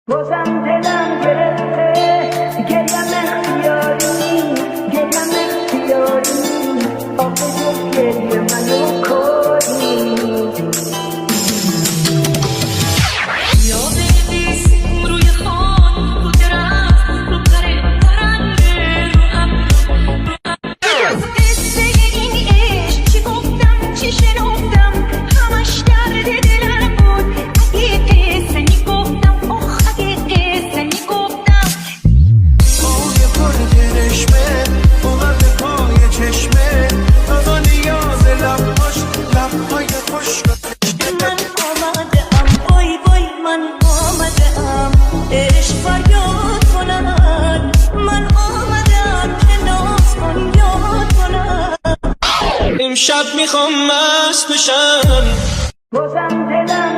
بازم دلم گرفته گریم اختیاری آخه جز گریه منو کاری یا بنویسیم روی خان رو درخت رو پرنده رو ابر قصه این عشق چی گفتم چی شنفتم همش درد دلم بود اگه قصه میگفتم اگه قصه میگفتم پای پر کرشمه اومده پای چشمه تا نیاز لبهای خوش من آمدم وای من آمدم عشق فریاد کنن من آمدم که ناز کن یاد کنن امشب میخوام مست بشم بازم دلم